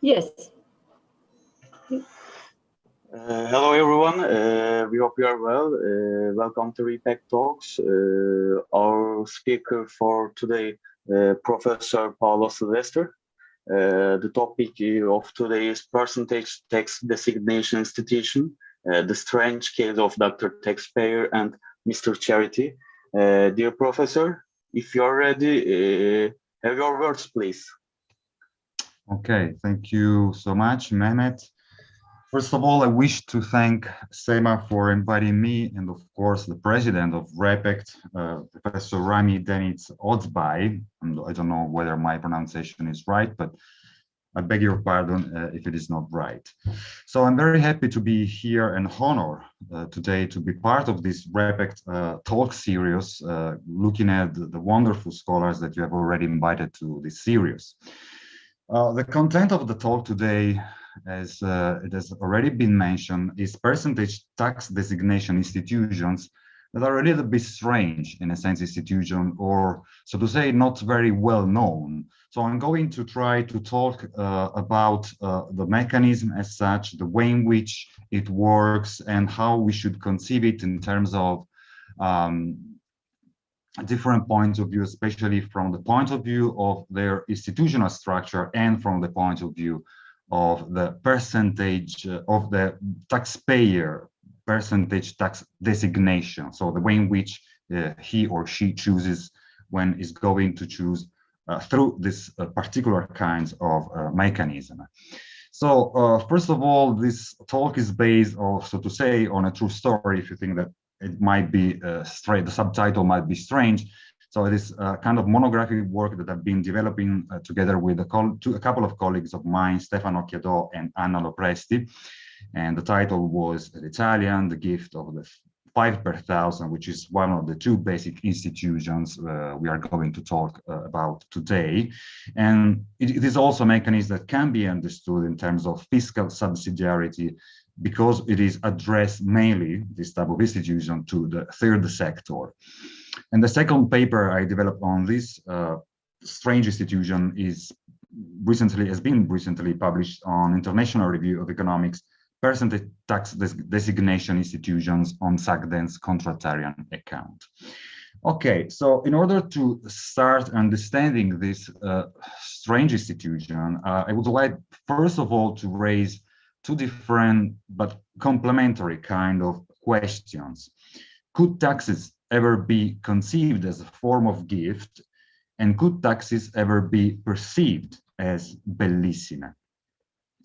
Yes. Hello everyone, we hope you are well. Welcome to Repack Talks. Our speaker for today, Professor Paolo Silvestri. The topic of today is percentage tax designation institution, the strange case of Dr. Taxpayer and Mr. Charity. Dear Professor, if you are ready, have your words, please. Okay, thank you so much, Mehmet. First of all, I wish to thank SEMA for inviting me and, of course, the president of REPECT, Professor Rami Deniz Ozbay. I don't know whether my pronunciation is right, but I beg your pardon if it is not right. So I'm very happy to be here and honor today to be part of this REPECT talk series, looking at the wonderful scholars that you have already invited to this series. The content of the talk today, as it has already been mentioned, is percentage tax designation institutions that are a little bit strange, in a sense, institution, or so to say, not very well known. So I'm going to try to talk about the mechanism as such, the way in which it works, and how we should conceive it in terms of different points of view, especially from the point of view of their institutional structure and from the point of view of the percentage of the taxpayer percentage tax designation. So the way in which he or she chooses when is going to choose through this particular kinds of mechanism. So first of all, this talk is based, or so to say, on a true story. If you think that it might be straight, the subtitle might be strange. So it is a kind of monographic work that I've been developing together with a couple of colleagues of mine, Stefano Chiadò and Anna Lopresti. And the title was in Italian, The Gift of the 5 per thousand, which is one of the two basic institutions we are going to talk about today. And it is also a mechanism that can be understood in terms of fiscal subsidiarity, because it is addressed mainly, this type of institution, to the third sector. And the second paper I developed on this strange institution has been recently published on International Review of Economics, Percentage Tax Designation Institutions on Sagden's Contratarian Account. Okay, so in order to start understanding this strange institution, I would like, first of all, to raise two different but complementary kind of questions. Could taxes ever be conceived as a form of gift, and could taxes ever be perceived as bellissime?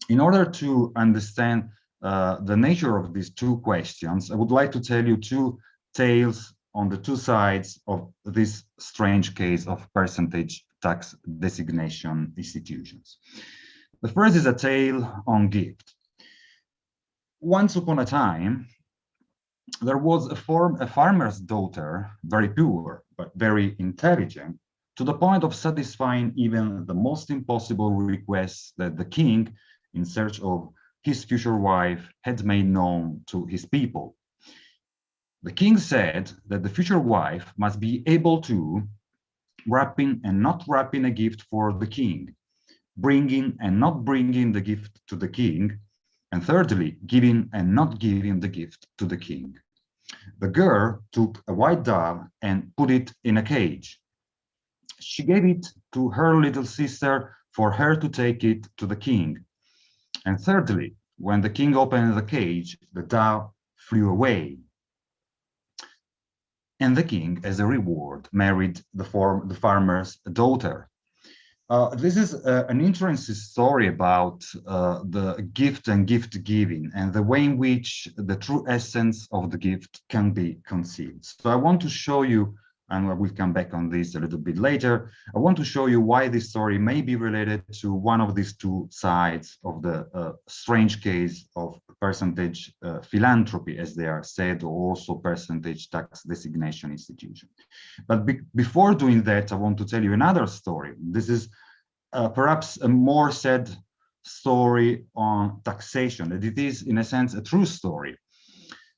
In order to understand the nature of these two questions, I would like to tell you two tales on the two sides of this strange case of percentage tax designation institutions. The first is a tale on gift. Once upon a time, there was a farmer's daughter, very poor, but very intelligent, to the point of satisfying even the most impossible requests that the king, in search of his future wife, had made known to his people. The king said that the future wife must be able to wrapping and not wrapping a gift for the king, bringing and not bringing the gift to the king, and thirdly, giving and not giving the gift to the king. The girl took a white dove and put it in a cage. She gave it to her little sister for her to take it to the king. And thirdly, when the king opened the cage, the dove flew away. And the king, as a reward, married the farmer's daughter. This is an interesting story about the gift and gift giving and the way in which the true essence of the gift can be conceived. So I want to show you, and we'll come back on this a little bit later, I want to show you why this story may be related to one of these two sides of the strange case of percentage philanthropy, as they are said, or also percentage tax designation institution. But before doing that, I want to tell you another story. This is perhaps a more said story on taxation, that it is, in a sense, a true story.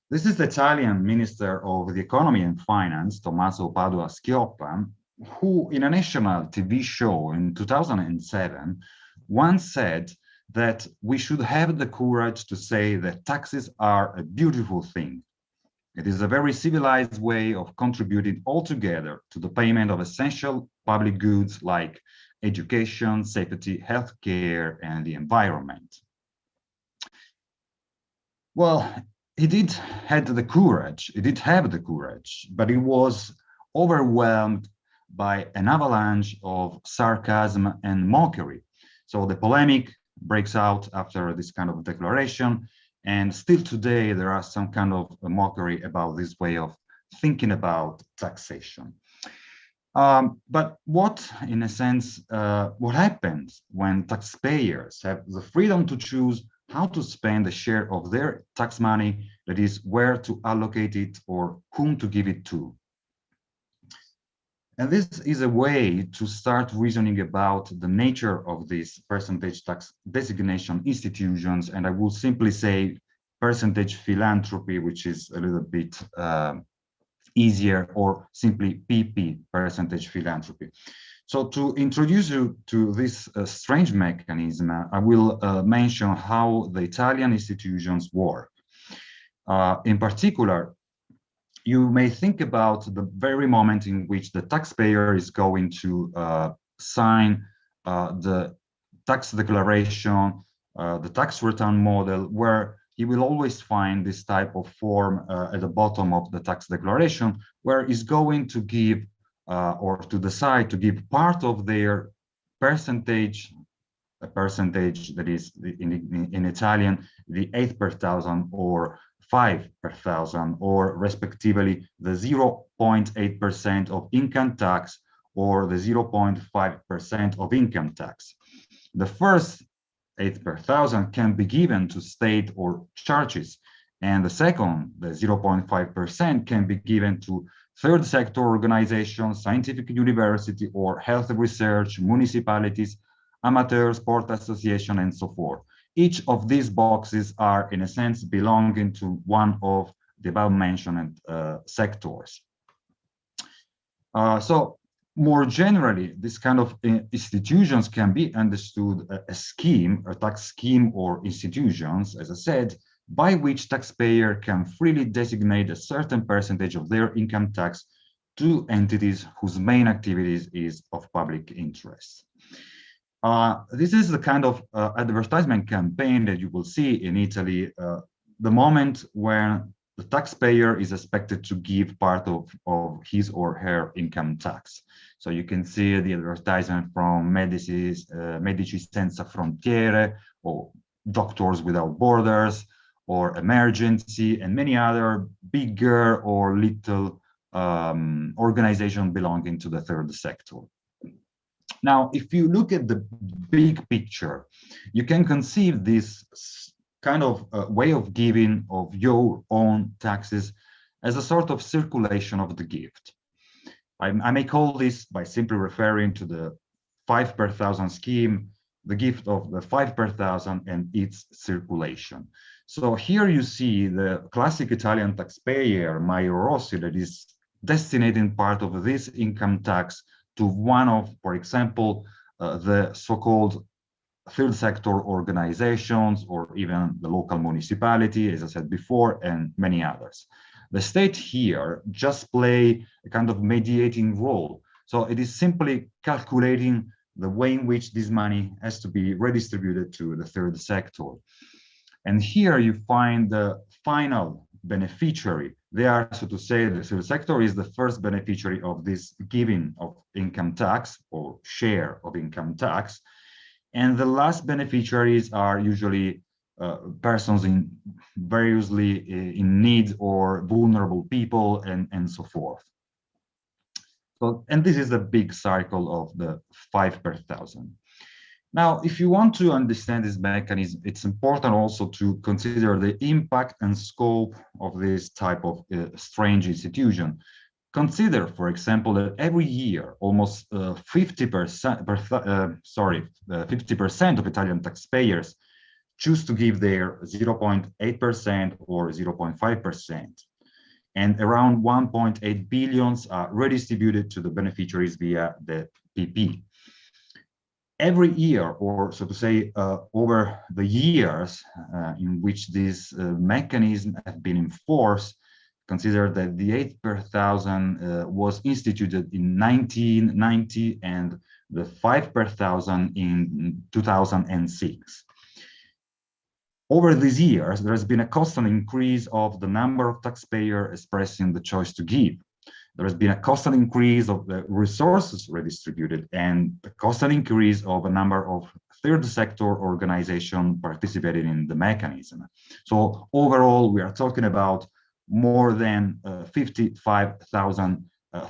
This is the Italian Minister of the Economy and Finance, Tommaso Padoa-Schioppa, who in a national TV show in 2007 once said that we should have the courage to say that taxes are a beautiful thing. It is a very civilized way of contributing altogether to the payment of essential public goods like education, safety, healthcare, and the environment. Well, he did have the courage, but he was overwhelmed by an avalanche of sarcasm and mockery. So the polemic breaks out after this kind of declaration, and still today there are some kind of mockery about this way of thinking about taxation. But what, in a sense, what happens when taxpayers have the freedom to choose how to spend a share of their tax money, that is, where to allocate it or whom to give it to? And this is a way to start reasoning about the nature of these percentage tax designation institutions. And I will simply say percentage philanthropy, which is a little bit easier, or simply PP, percentage philanthropy. So to introduce you to this strange mechanism, I will mention how the Italian institutions work. In particular, you may think about the very moment in which the taxpayer is going to sign the tax declaration, the tax return model, where he will always find this type of form at the bottom of the tax declaration, where he's going to give or to decide to give part of their percentage, a percentage that is in Italian, the 8 per thousand or 5 per thousand, or respectively the 0.8% of income tax or the 0.5% of income tax. The first 8 per thousand can be given to state or churches, and the second, the 0.5%, can be given to third sector organizations, scientific university or health research, municipalities, amateur sport association, and so forth. Each of these boxes are, in a sense, belonging to one of the above-mentioned sectors. So more generally, this kind of institutions can be understood a scheme, a tax scheme or institutions, as I said, by which taxpayer can freely designate a certain percentage of their income tax to entities whose main activities is of public interest. This is the kind of advertisement campaign that you will see in Italy the moment when the taxpayer is expected to give part of his or her income tax. So you can see the advertisement from Medici Senza Frontiere, or Doctors Without Borders, or Emergency, and many other bigger or little organizations belonging to the third sector. Now, if you look at the big picture, you can conceive this kind of way of giving of your own taxes as a sort of circulation of the gift. I may call this, by simply referring to the 5 per thousand scheme, the gift of the 5 per thousand and its circulation. So here you see the classic Italian taxpayer, Mario Rossi, that is destinating part of this income tax to one of, for example, the so-called third sector organizations, or even the local municipality, as I said before, and many others. The state here just play a kind of mediating role. So it is simply calculating the way in which this money has to be redistributed to the third sector. And here you find the final beneficiary. They are, so to say, the third sector is the first beneficiary of this giving of income tax or share of income tax. And the last beneficiaries are usually persons in variously in need, or vulnerable people, and so forth. So, and this is the big cycle of the 5 per thousand. Now, if you want to understand this mechanism, it's important also to consider the impact and scope of this type of strange institution. Consider, for example, that every year almost 50% of Italian taxpayers choose to give their 0.8% or 0.5%, and around 1.8 billions are redistributed to the beneficiaries via the PP. every year, or so to say, over the years in which this mechanism have been enforced, consider that the 8 per thousand was instituted in 1990 and the 5 per thousand in 2006. Over these years, there has been a constant increase of the number of taxpayers expressing the choice to give. There has been a constant increase of the resources redistributed and a constant increase of a number of third sector organizations participating in the mechanism. So overall, we are talking about more than 55,000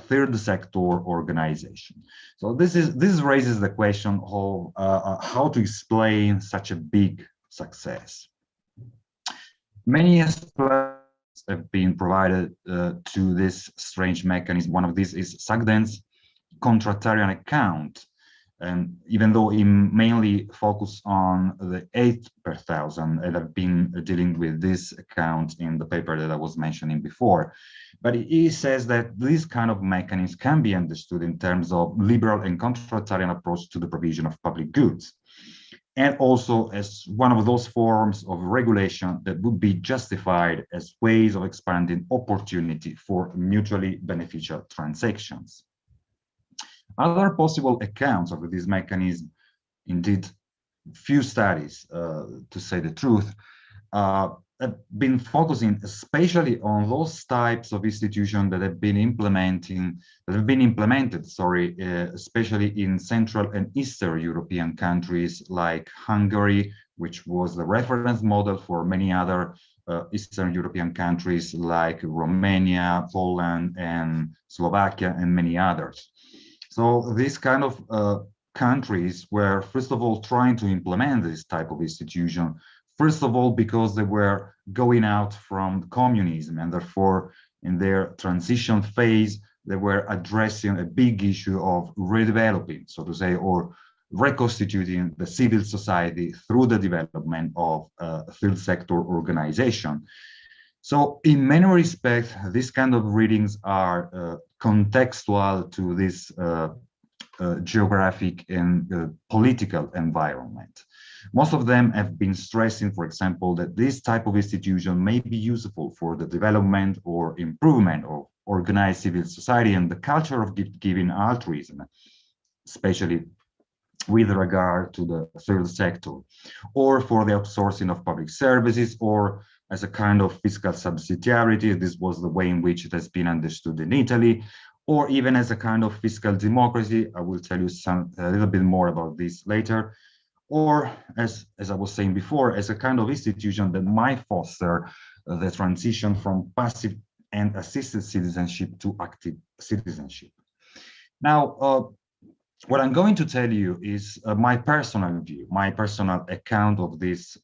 third sector organization. So this raises the question of how to explain such a big success. Many explanations have been provided to this strange mechanism. One of these is Sagden's contratarian account, and even though he mainly focused on the 8 per thousand, and I've been dealing with this account in the paper that I was mentioning before, but he says that this kind of mechanism can be understood in terms of liberal and contratarian approach to the provision of public goods, and also as one of those forms of regulation that would be justified as ways of expanding opportunity for mutually beneficial transactions. Other possible accounts of this mechanism, indeed, few studies, to say the truth, have been focusing especially on those types of institutions that have been implemented, especially in Central and Eastern European countries like Hungary, which was the reference model for many other Eastern European countries like Romania, Poland, and Slovakia, and many others. So these kind of countries were, first of all, trying to implement this type of institution. First of all, because they were going out from communism, and therefore in their transition phase, they were addressing a big issue of redeveloping, so to say, or reconstituting the civil society through the development of third sector organization. So in many respects, these kind of readings are contextual to this geographic and political environment. Most of them have been stressing, for example, that this type of institution may be useful for the development or improvement of organized civil society and the culture of giving altruism, especially with regard to the third sector, or for the outsourcing of public services, or as a kind of fiscal subsidiarity. This was the way in which it has been understood in Italy, or even as a kind of fiscal democracy. I will tell you a little bit more about this later. Or as I was saying before, as a kind of institution that might foster the transition from passive and assisted citizenship to active citizenship. Now, what I'm going to tell you is my personal view, my personal account of this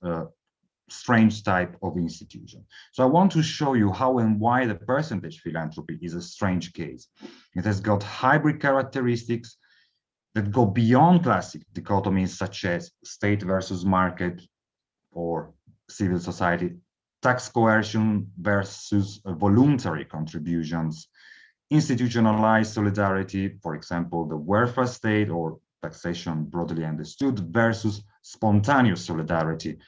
strange type of institution. So I want to show you how and why the percentage philanthropy is a strange case. It has got hybrid characteristics that go beyond classic dichotomies such as state versus market or civil society, tax coercion versus voluntary contributions, institutionalized solidarity, for example, the welfare state or taxation broadly understood, versus spontaneous solidarity,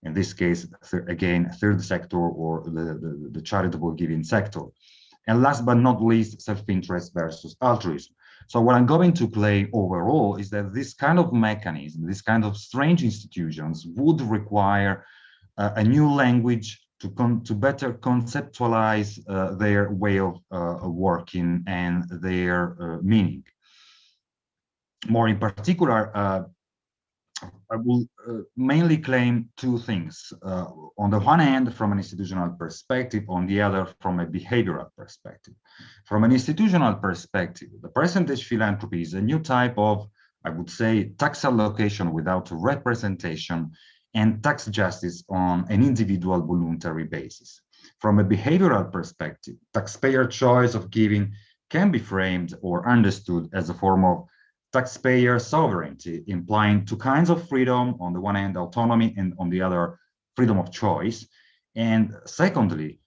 in this case, again, third sector or the charitable giving sector. And last but not least, self-interest versus altruism. So what I'm going to play overall is that this kind of mechanism, this kind of strange institutions would require a new language to better conceptualize their way of working and their meaning. More in particular, I will mainly claim two things. On the one hand, from an institutional perspective, on the other, from a behavioral perspective. From an institutional perspective, the percentage philanthropy is a new type of, I would say, tax allocation without representation and tax justice on an individual voluntary basis. From a behavioral perspective, taxpayer choice of giving can be framed or understood as a form of taxpayer sovereignty, implying two kinds of freedom: on the one hand, autonomy, and on the other, freedom of choice. And secondly,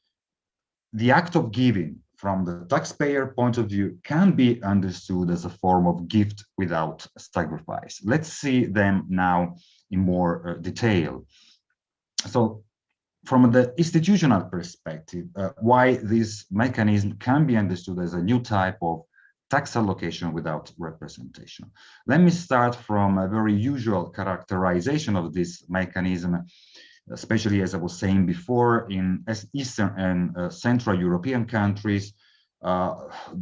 the act of giving from the taxpayer point of view, can be understood as a form of gift without sacrifice. Let's see them now in more detail. So, from the institutional perspective, why this mechanism can be understood as a new type of tax allocation without representation. Let me start from a very usual characterization of this mechanism, especially as I was saying before, in Eastern and Central European countries.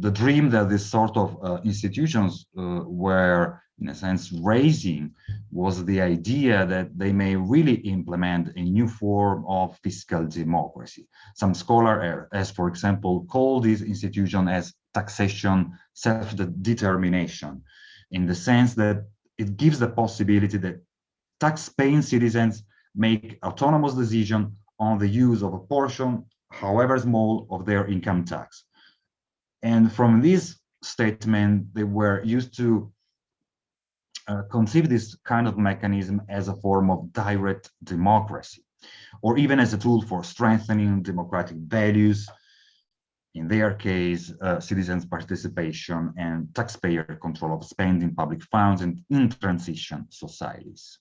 The dream that this sort of institutions were, in a sense, raising was the idea that they may really implement a new form of fiscal democracy. Some scholars, as for example, call this institution as taxation self-determination, in the sense that it gives the possibility that tax-paying citizens make autonomous decision on the use of a portion, however small, of their income tax. And from this statement, they were used to conceive this kind of mechanism as a form of direct democracy, or even as a tool for strengthening democratic values, in their case, citizens' participation and taxpayer control of spending public funds in transition societies.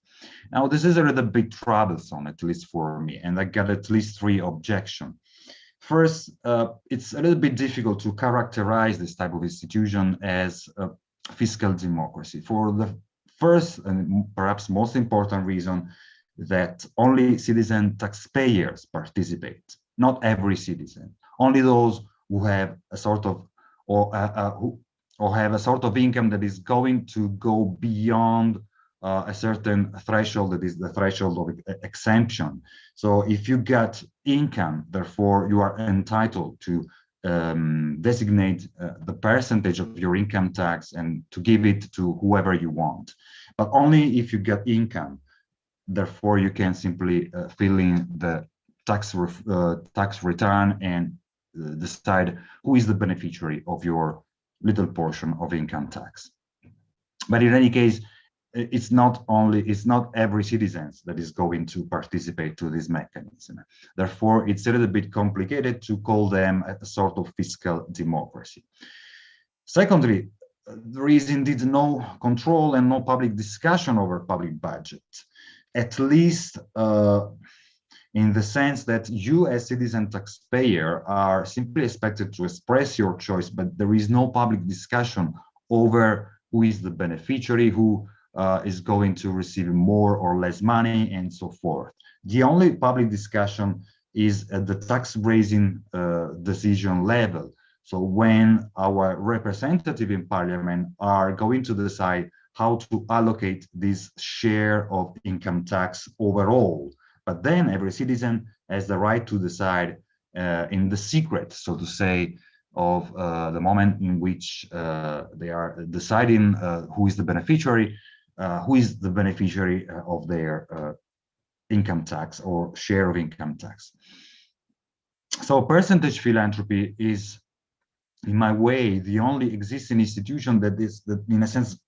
Now, this is a little bit troublesome, at least for me, and I got at least 3 objections. First, it's a little bit difficult to characterize this type of institution as a fiscal democracy for the first and perhaps most important reason that only citizen taxpayers participate, not every citizen, only those who have a sort of or have a sort of income that is going to go beyond a certain threshold, that is the threshold of exemption. So if you get income, therefore you are entitled to designate the percentage of your income tax and to give it to whoever you want. But only if you get income, therefore you can simply fill in the tax return and decide who is the beneficiary of your little portion of income tax. But in any case, it's not every citizen that is going to participate to this mechanism. Therefore, it's a little bit complicated to call them a sort of fiscal democracy. Secondly, there is indeed no control and no public discussion over public budget, at least in the sense that you as citizen taxpayer are simply expected to express your choice, but there is no public discussion over who is the beneficiary, who is going to receive more or less money, and so forth. The only public discussion is at the tax raising decision level. So when our representative in parliament are going to decide how to allocate this share of income tax overall, but then every citizen has the right to decide in the secret, so to say, of the moment in which they are deciding who is the beneficiary of their income tax or share of income tax. So percentage philanthropy is, in my way, the only existing institution that in a sense,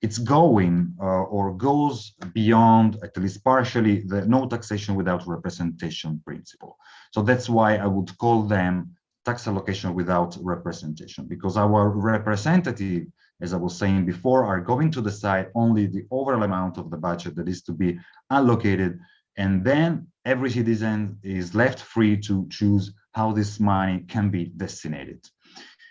it's going or goes beyond, at least partially, the no taxation without representation principle. So that's why I would call them tax allocation without representation, because our representative, as I was saying before, are going to decide only the overall amount of the budget that is to be allocated, and then every citizen is left free to choose how this money can be designated.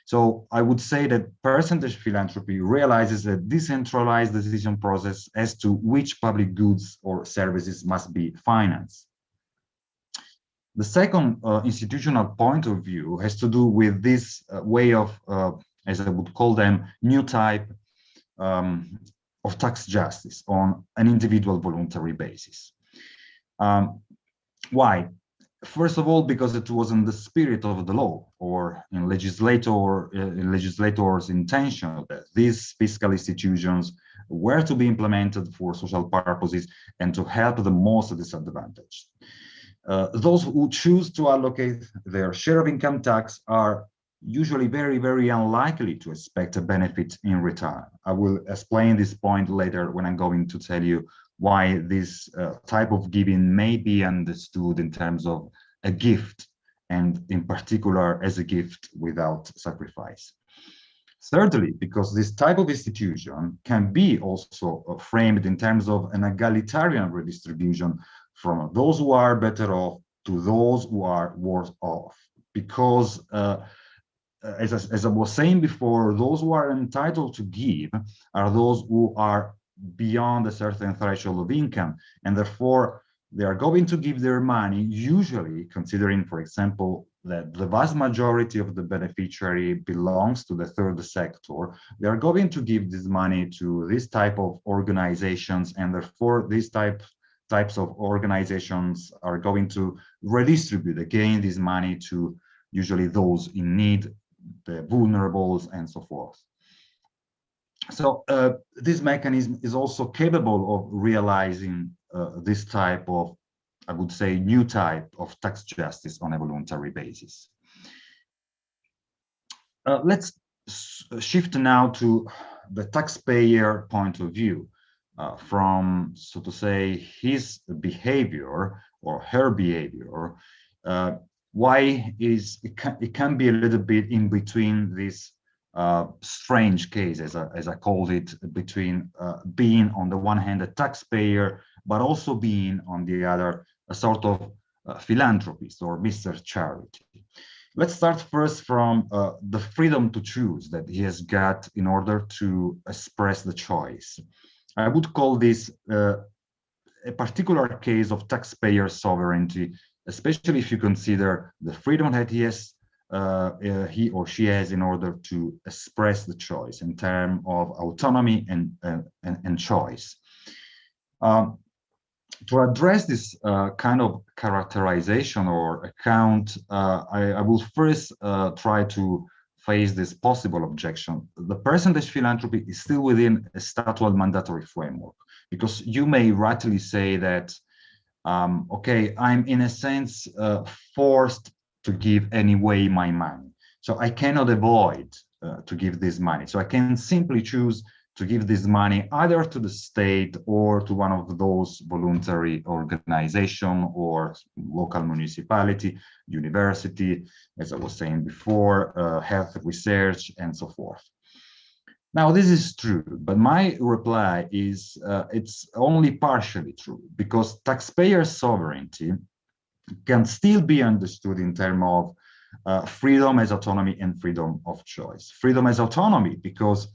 So I would say that percentage philanthropy realizes a decentralized decision process as to which public goods or services must be financed. The second institutional point of view has to do with this way of, as I would call them, new type of tax justice on an individual voluntary basis. Why? First of all, because it was in the spirit of the law, or in legislators' intention that these fiscal institutions were to be implemented for social purposes and to help the most disadvantaged. Those who choose to allocate their share of income tax are usually very, very unlikely to expect a benefit in return. I will explain this point later when I'm going to tell you why this type of giving may be understood in terms of a gift and in particular as a gift without sacrifice. Thirdly, because this type of institution can be also framed in terms of an egalitarian redistribution from those who are better off to those who are worse off. Because as I was saying before, those who are entitled to give are those who are beyond a certain threshold of income, and therefore they are going to give their money, usually considering, for example, that the vast majority of the beneficiary belongs to the third sector. They are going to give this money to this type of organizations, and therefore these types of organizations are going to redistribute again this money to usually those in need, the vulnerables, and so forth. So this mechanism is also capable of realizing this type of, I would say, new type of tax justice on a voluntary basis. Let's shift now to the taxpayer point of view, from, so to say, his behavior or her behavior. Why it can be a little bit in between this strange case, as I called it, between being on the one hand a taxpayer, but also being on the other a sort of philanthropist or Mr. Charity. Let's start first from the freedom to choose that he has got in order to express the choice. I would call this a particular case of taxpayer sovereignty, especially if you consider the freedom that he or she has in order to express the choice in terms of autonomy and choice. To address this kind of characterization or account, I will first try to face this possible objection. The percentage philanthropy is still within a statute mandatory framework, because you may rightly say that, okay, I'm in a sense forced to give anyway my money. So I cannot avoid to give this money. So I can simply choose to give this money either to the state or to one of those voluntary organization or local municipality, university, as I was saying before, health research, and so forth. Now, this is true, but my reply is it's only partially true, because taxpayer sovereignty can still be understood in terms of freedom as autonomy and freedom of choice. Freedom as autonomy, because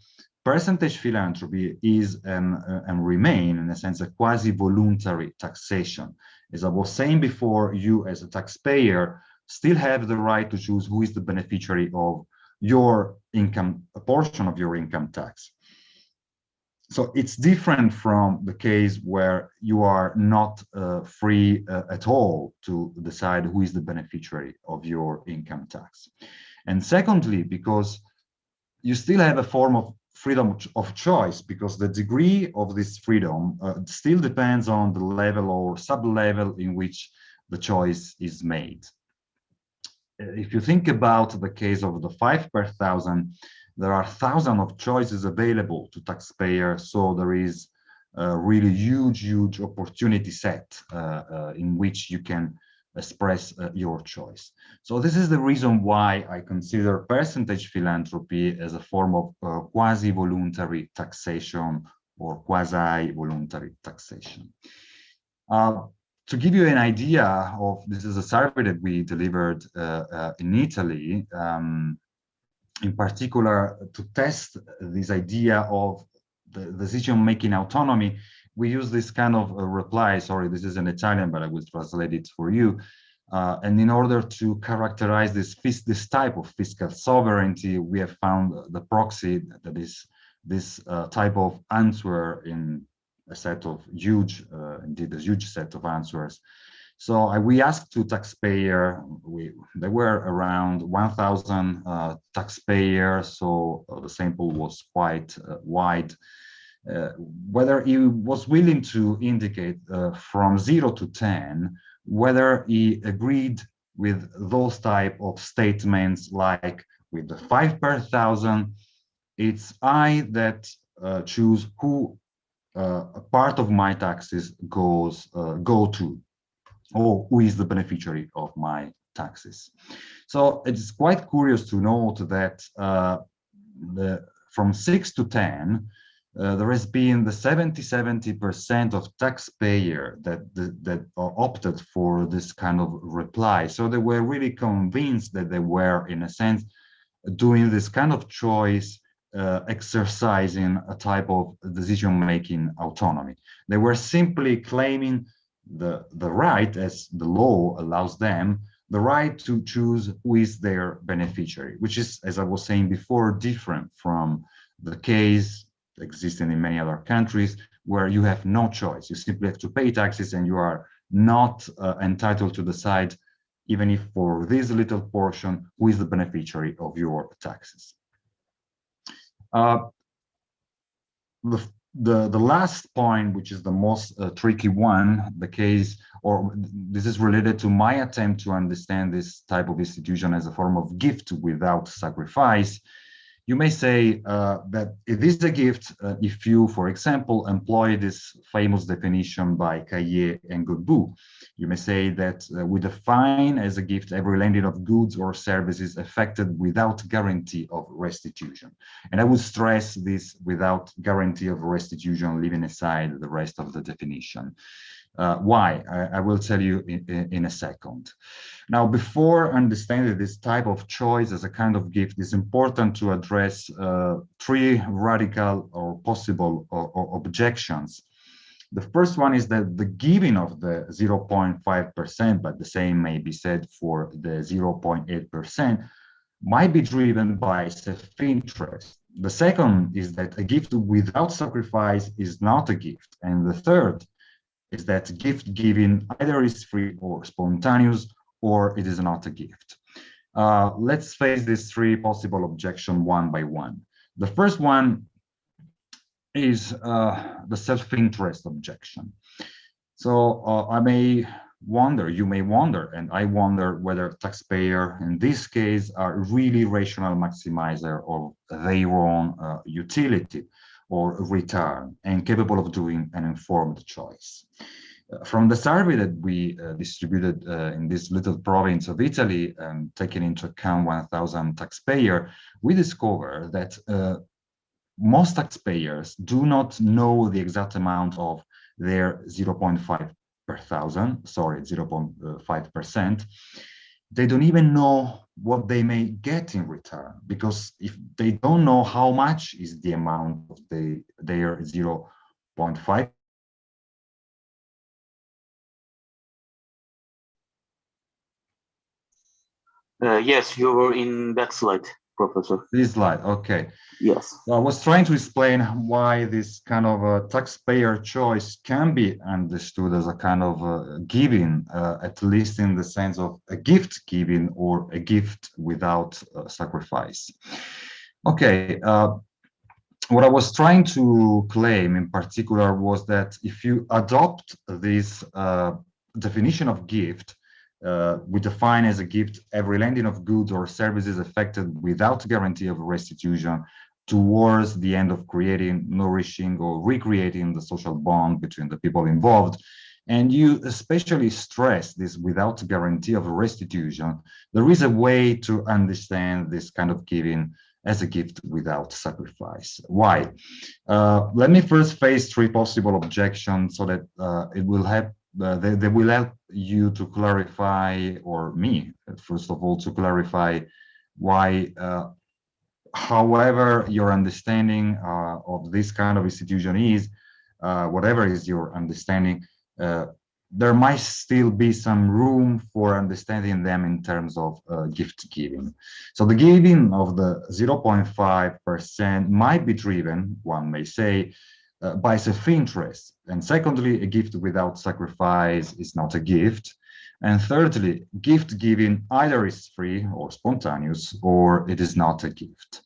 percentage philanthropy is and remain, in a sense, a quasi-voluntary taxation. As I was saying before, you as a taxpayer still have the right to choose who is the beneficiary of your income, a portion of your income tax. So it's different from the case where you are not free at all to decide who is the beneficiary of your income tax. And secondly, because you still have a form of freedom of choice, because the degree of this freedom still depends on the level or sub-level in which the choice is made. If you think about the case of the 5 per thousand, there are thousands of choices available to taxpayers, so there is a really huge opportunity set in which you can express your choice. So this is the reason why I consider percentage philanthropy as a form of quasi-voluntary taxation or quasi-voluntary taxation. To give you an idea of, this is a survey that we delivered in Italy, in particular to test this idea of the decision-making autonomy. We use this kind of reply, sorry, this is in Italian, but I will translate it for you. And in order to characterize this type of fiscal sovereignty, we have found the proxy, that is this type of answer in a set of indeed a huge set of answers. So we asked to taxpayer, there were around 1,000 taxpayers, so the sample was quite wide, whether he was willing to indicate from 0 to 10, whether he agreed with those type of statements, like with the 5 per thousand, it's I that choose who a part of my taxes go to, or who is the beneficiary of my taxes. So it's quite curious to note that from 6 to 10, there has been the 70% of taxpayer that opted for this kind of reply. So they were really convinced that they were, in a sense, doing this kind of choice, exercising a type of decision-making autonomy. They were simply claiming the right, as the law allows them, the right to choose who is their beneficiary, which is, as I was saying before, different from the case existing in many other countries where you have no choice. You simply have to pay taxes and you are not entitled to decide, even if for this little portion, who is the beneficiary of your taxes. The last point, which is the most tricky one, the case, or this is related to my attempt to understand this type of institution as a form of gift without sacrifice. You may say that it is a gift if you, for example, employ this famous definition by Caillet and Godbout. You may say that we define as a gift every lending of goods or services effected without guarantee of restitution. And I would stress this without guarantee of restitution, leaving aside the rest of the definition. Why? I will tell you in a second. Now, before understanding this type of choice as a kind of gift, it's important to address three radical or possible objections. The first one is that the giving of the 0.5%, but the same may be said for the 0.8%, might be driven by self-interest. The second is that a gift without sacrifice is not a gift. And the third is that gift giving either is free or spontaneous, or it is not a gift. Let's face these three possible objections one by one. The first one is the self-interest objection. So I may wonder, you may wonder, and I wonder whether taxpayers in this case are really rational maximizer of their own utility or return and capable of doing an informed choice. From the survey that we distributed in this little province of Italy, taking into account 1,000 taxpayers, we discovered that most taxpayers do not know the exact amount of their 0.5 per thousand, sorry, 0.5%. They don't even know what they may get in return, because if they don't know how much is the amount of their 0.5, yes, you were in that slide, Professor. this slide, okay. Yes. So I was trying to explain why this kind of a taxpayer choice can be understood as a kind of giving, at least in the sense of a gift giving or a gift without sacrifice. Okay, what I was trying to claim in particular was that if you adopt this definition of gift, we define as a gift every lending of goods or services effected without guarantee of restitution towards the end of creating, nourishing, or recreating the social bond between the people involved. And you especially stress this without guarantee of restitution. There is a way to understand this kind of giving as a gift without sacrifice. Why? Let me first face three possible objections so that it will help. They will help you to clarify, or me, first of all, to clarify why, however your understanding of this kind of institution is, whatever is your understanding, there might still be some room for understanding them in terms of gift giving. So the giving of the 0.5% might be driven, one may say, by self-interest. And secondly, a gift without sacrifice is not a gift. And thirdly, gift giving either is free or spontaneous, or it is not a gift.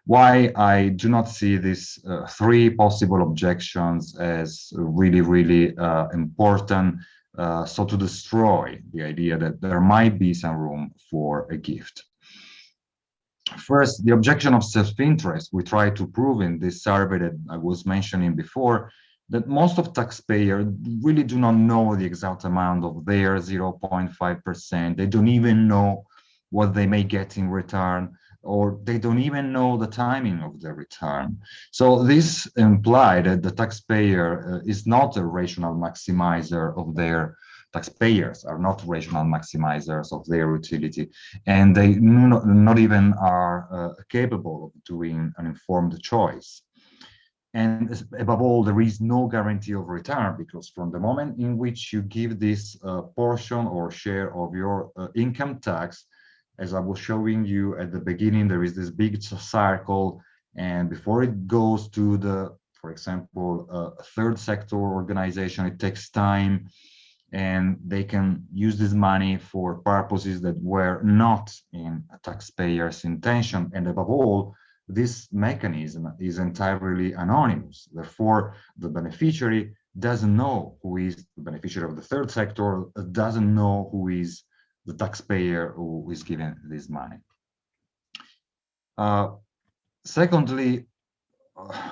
Why I do not see these three possible objections as really, really important, so to destroy the idea that there might be some room for a gift. First, the objection of self-interest we try to prove in this survey that I was mentioning before that most of taxpayers really do not know the exact amount of their 0.5%. They don't even know what they may get in return, or they don't even know the timing of the return. So this implies that the taxpayer is not a rational maximizer of their taxpayers are not rational maximizers of their utility, and they not even are capable of doing an informed choice. And above all, there is no guarantee of return, because from the moment in which you give this portion or share of your income tax, as I was showing you at the beginning, there is this big circle, and before it goes to the, for example, third sector organization, it takes time, and they can use this money for purposes that were not in a taxpayer's intention. And above all, this mechanism is entirely anonymous. Therefore, the beneficiary doesn't know who is the beneficiary of the third sector, doesn't know who is the taxpayer who is given this money. Secondly,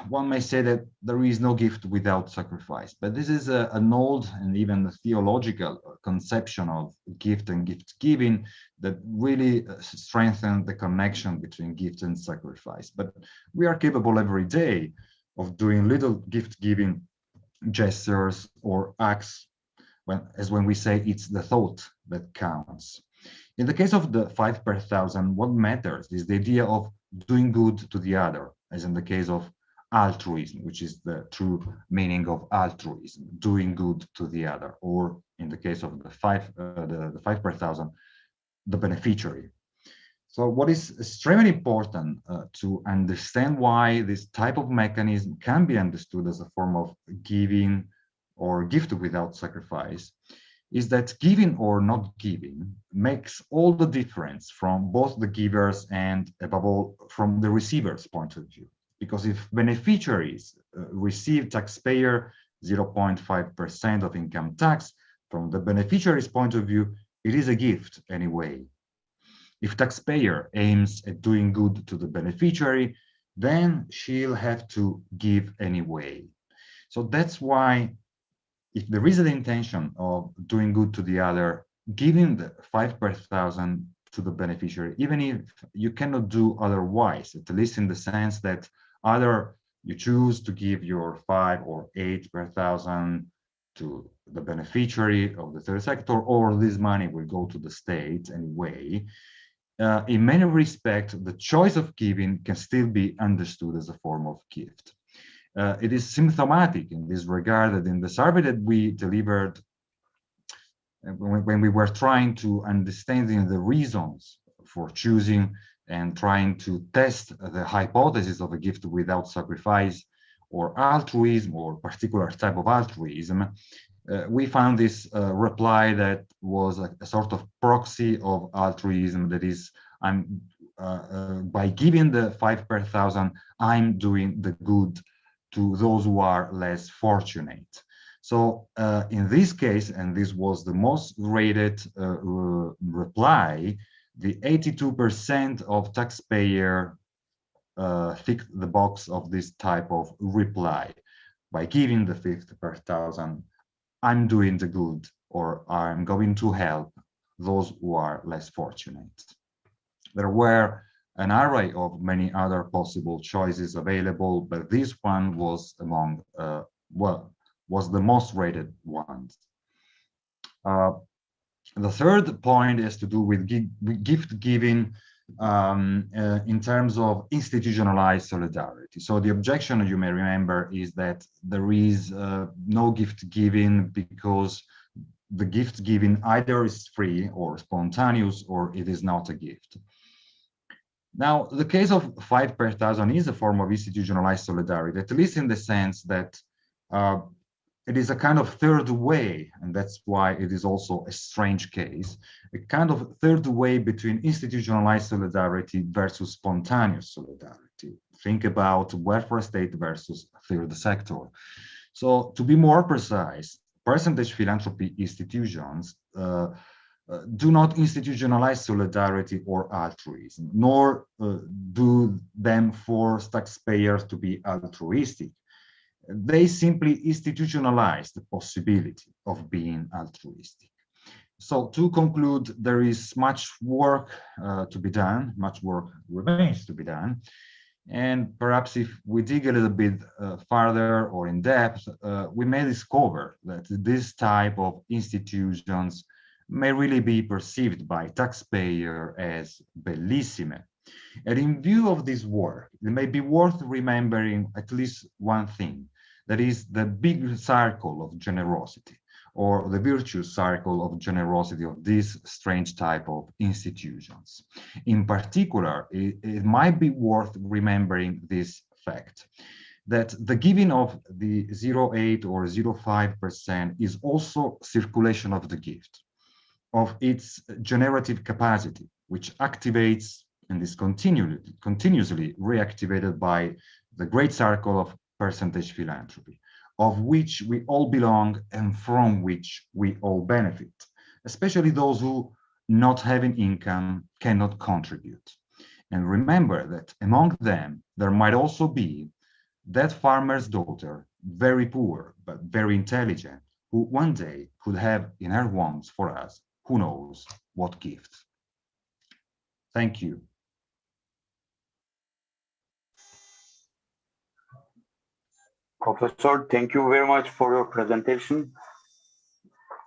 one may say that there is no gift without sacrifice, but this is an old and even theological conception of gift and gift giving that really strengthens the connection between gift and sacrifice. But we are capable every day of doing little gift giving gestures or acts, when we say it's the thought that counts. In the case of the 5 per thousand, what matters is the idea of doing good to the other, as in the case of altruism, which is the true meaning of altruism, doing good to the other, or in the case of the 5 per thousand, the beneficiary. So what is extremely important to understand why this type of mechanism can be understood as a form of giving or gift without sacrifice is that giving or not giving makes all the difference from both the givers and, above all, from the receiver's point of view. Because if beneficiaries receive taxpayer 0.5% of income tax, from the beneficiary's point of view, it is a gift anyway. If taxpayer aims at doing good to the beneficiary, then she'll have to give anyway. So that's why, if there is an intention of doing good to the other, giving the 5 per thousand to the beneficiary, even if you cannot do otherwise, at least in the sense that either you choose to give your 5 or 8 per thousand to the beneficiary of the third sector, or this money will go to the state anyway. In many respects, the choice of giving can still be understood as a form of gift. It is symptomatic in this regard that in the survey that we delivered when we were trying to understand the reasons for choosing and trying to test the hypothesis of a gift without sacrifice or altruism or particular type of altruism, we found this reply that was a sort of proxy of altruism. That is, by giving the 5 per thousand, I'm doing the good to those who are less fortunate. So in this case, and this was the most rated reply, the 82% of taxpayer ticked the box of this type of reply. By giving the 5 per thousand, I'm doing the good, or I'm going to help those who are less fortunate. There were an array of many other possible choices available, but this one was among, was the most rated one. The third point has to do with gift giving in terms of institutionalized solidarity. So the objection, you may remember, is that there is no gift giving because the gift giving either is free or spontaneous, or it is not a gift. Now, the case of 5 per thousand is a form of institutionalized solidarity, at least in the sense that it is a kind of third way, and that's why it is also a strange case, a kind of third way between institutionalized solidarity versus spontaneous solidarity. Think about welfare state versus third sector. So to be more precise, percentage philanthropy institutions do not institutionalize solidarity or altruism, nor do them force taxpayers to be altruistic. They simply institutionalize the possibility of being altruistic. So to conclude, there is much work to be done, much work remains to be done. And perhaps if we dig a little bit farther or in depth, we may discover that this type of institutions may really be perceived by taxpayer as bellissime. And in view of this work, it may be worth remembering at least one thing, that is the big circle of generosity, or the virtuous circle of generosity of these strange type of institutions. In particular, it might be worth remembering this fact, that the giving of the 0.8 or 0.5% is also circulation of the gift, of its generative capacity, which activates and is continuously reactivated by the great circle of percentage philanthropy, of which we all belong and from which we all benefit, especially those who, not having income, cannot contribute. And remember that among them, there might also be that farmer's daughter, very poor, but very intelligent, who one day could have in her wants for us, who knows what gift. Thank you. Professor, thank you very much for your presentation.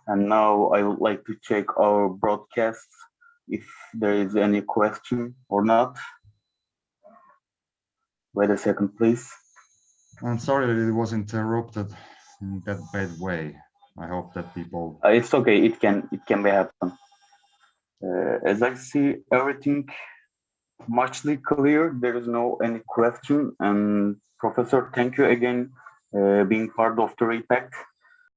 And now I would like to check our broadcast if there is any question or not. Wait a second, please. I'm sorry that it was interrupted in that bad way. I hope that people. It's okay. It can be happen. As I see everything muchly clear, there is no any question. And Professor, thank you again being part of the Repact.